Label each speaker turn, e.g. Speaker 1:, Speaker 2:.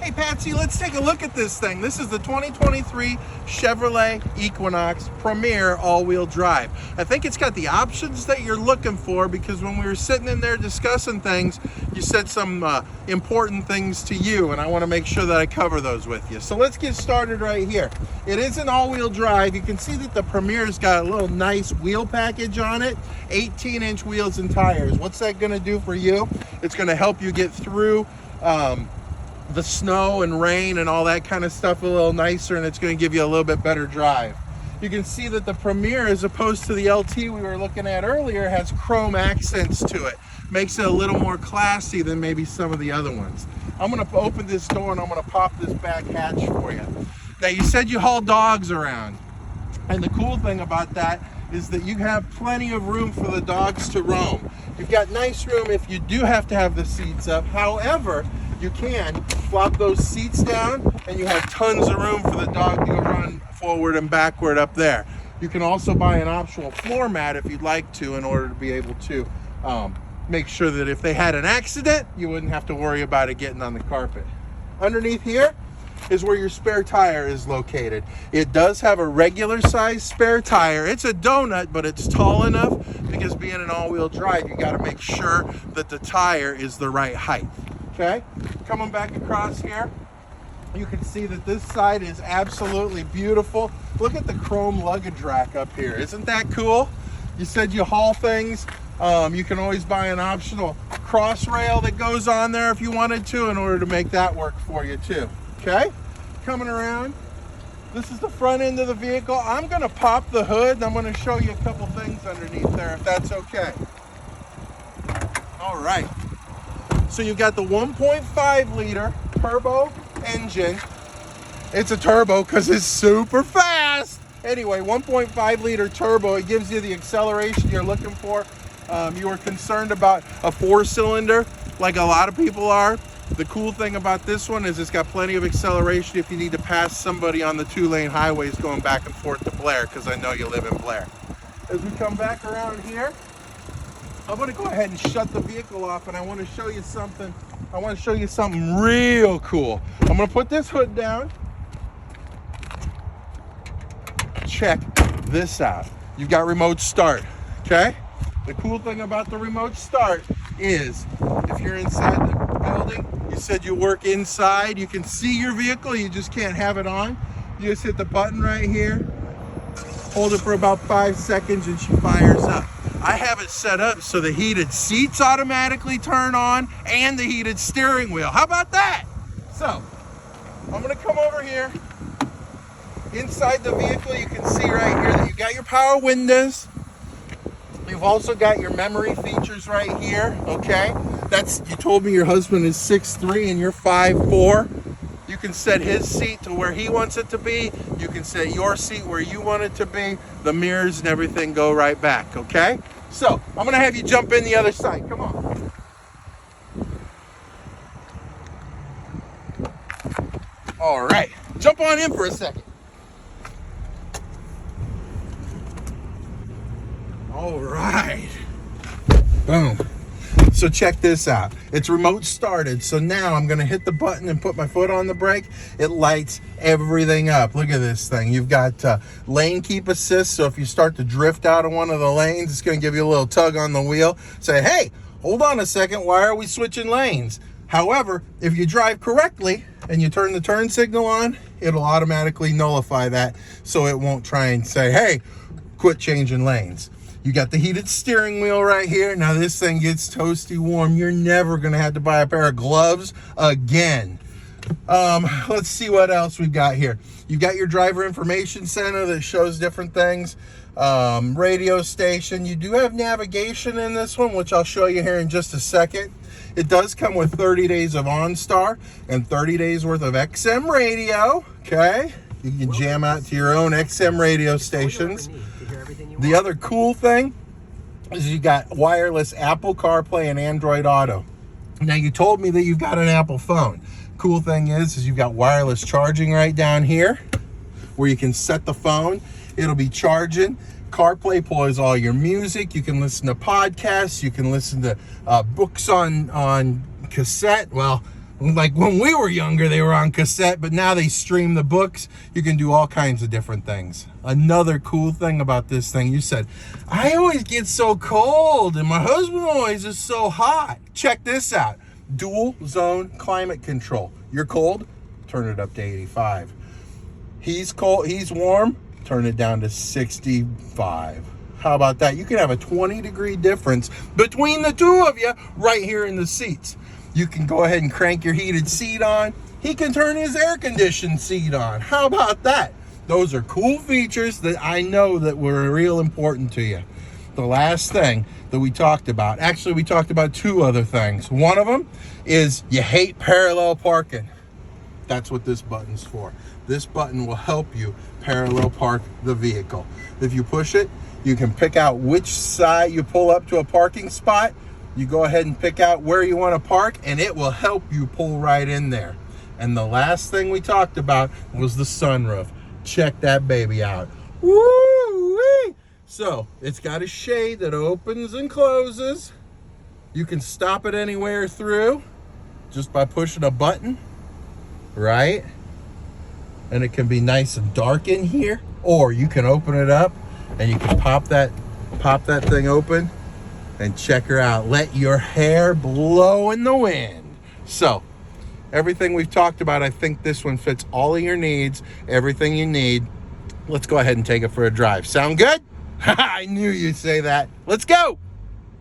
Speaker 1: Hey Patsy, let's take a look at this thing. This is the 2023 Chevrolet Equinox Premier all-wheel drive. I think it's got the options that you're looking for, because when we were sitting in there discussing things, you said some important things to you, and I want to make sure that I cover those with you. So let's get started right here. It is an all-wheel drive. You can see that the Premier's got a little nice wheel package on it, 18-inch wheels and tires. What's that going to do for you? It's going to help you get through the snow and rain and all that kind of stuff a little nicer, and it's going to give you a little bit better drive. You can see that the Premier, as opposed to the LT we were looking at earlier, has chrome accents to it. Makes it a little more classy than maybe some of the other ones. I'm going to open this door and I'm going to pop this back hatch for you. Now, you said you haul dogs around, and the cool thing about that is that you have plenty of room for the dogs to roam. You've got nice room if you do have to have the seats up. However, you can flop those seats down and you have tons of room for the dog to run forward and backward up there. You can also buy an optional floor mat if you'd like to, in order to be able to make sure that if they had an accident, you wouldn't have to worry about it getting on the carpet. Underneath here is where your spare tire is located. It does have a regular size spare tire. It's a donut, but it's tall enough, because being an all-wheel drive, you got to make sure that the tire is the right height. Okay, coming back across here, you can see that this side is absolutely beautiful. Look at the chrome luggage rack up here. Isn't that cool? You said you haul things. You can always buy an optional cross rail that goes on there if you wanted to, in order to make that work for you too. Okay, coming around, this is the front end of the vehicle. I'm going to pop the hood and I'm going to show you a couple things underneath there, if that's okay. All right. So you've got the 1.5 liter turbo engine. It's a turbo because it's super fast. Anyway, 1.5 liter turbo. It gives you the acceleration you're looking for. You were concerned about a 4-cylinder, like a lot of people are. The cool thing about this one is it's got plenty of acceleration if you need to pass somebody on the 2-lane highways going back and forth to Blair, because I know you live in Blair. As we come back around here, I'm going to go ahead and shut the vehicle off, and I want to show you something. I want to show you something real cool. I'm going to put this hood down. Check this out. You've got remote start, okay? The cool thing about the remote start is, if you're inside the building, you said you work inside, you can see your vehicle, you just can't have it on. You just hit the button right here, hold it for about 5 seconds, and she fires up. I have it set up so the heated seats automatically turn on and the heated steering wheel. How about that? So, I'm going to come over here. Inside the vehicle, you can see right here that you got your power windows. You've also got your memory features right here, okay? You told me your husband is 6'3" and you're 5'4". You can set his seat to where he wants it to be. You can set your seat where you want it to be. The mirrors and everything go right back, okay? So, I'm going to have you jump in the other side. Come on. All right. Jump on in for a second. All right. Boom. So check this out. It's remote started. So now I'm going to hit the button and put my foot on the brake. It lights everything up. Look at this thing. You've got lane keep assist. So if you start to drift out of one of the lanes, it's going to give you a little tug on the wheel. Say, hey, hold on a second. Why are we switching lanes? However, if you drive correctly and you turn the turn signal on, it'll automatically nullify that. So it won't try and say, hey, quit changing lanes. You got the heated steering wheel right here. Now this thing gets toasty warm. You're never going to have to buy a pair of gloves again. Let's see what else we've got here. You've got your driver information center that shows different things. Radio station. You do have navigation in this one, which I'll show you here in just a second. It does come with 30 days of OnStar and 30 days worth of XM radio. Okay. You can jam out to your own XM radio stations. The other cool thing is you got wireless Apple CarPlay and Android Auto. Now, you told me that you've got an Apple phone. Cool thing is you've got wireless charging right down here where you can set the phone. It'll be charging. CarPlay plays all your music. You can listen to podcasts. You can listen to books on cassette. Well, Like when we were younger, they were on cassette, but now they stream the books. You can do all kinds of different things. Another cool thing about this thing, you said, I always get so cold and my husband always is so hot. Check this out. Dual zone climate control. You're cold, turn it up to 85. He's cold, he's warm, turn it down to 65. How about that? You can have a 20-degree difference between the two of you right here in the seats. You can go ahead and crank your heated seat on. He can turn his air-conditioned seat on. How about that? Those are cool features that I know that were real important to you. The last thing that we talked about, actually we talked about two other things. One of them is you hate parallel parking. That's what this button's for. This button will help you parallel park the vehicle. If you push it, you can pick out which side you pull up to a parking spot. You go ahead and pick out where you want to park, and it will help you pull right in there. And the last thing we talked about was the sunroof. Check that baby out. Woo-wee! So it's got a shade that opens and closes. You can stop it anywhere through just by pushing a button, right? And it can be nice and dark in here, or you can open it up and you can pop that thing open and check her out. Let your hair blow in the wind. So everything we've talked about, I think this one fits all of your needs, everything you need. Let's go ahead and take it for a drive. Sound good? I knew you'd say that. Let's go.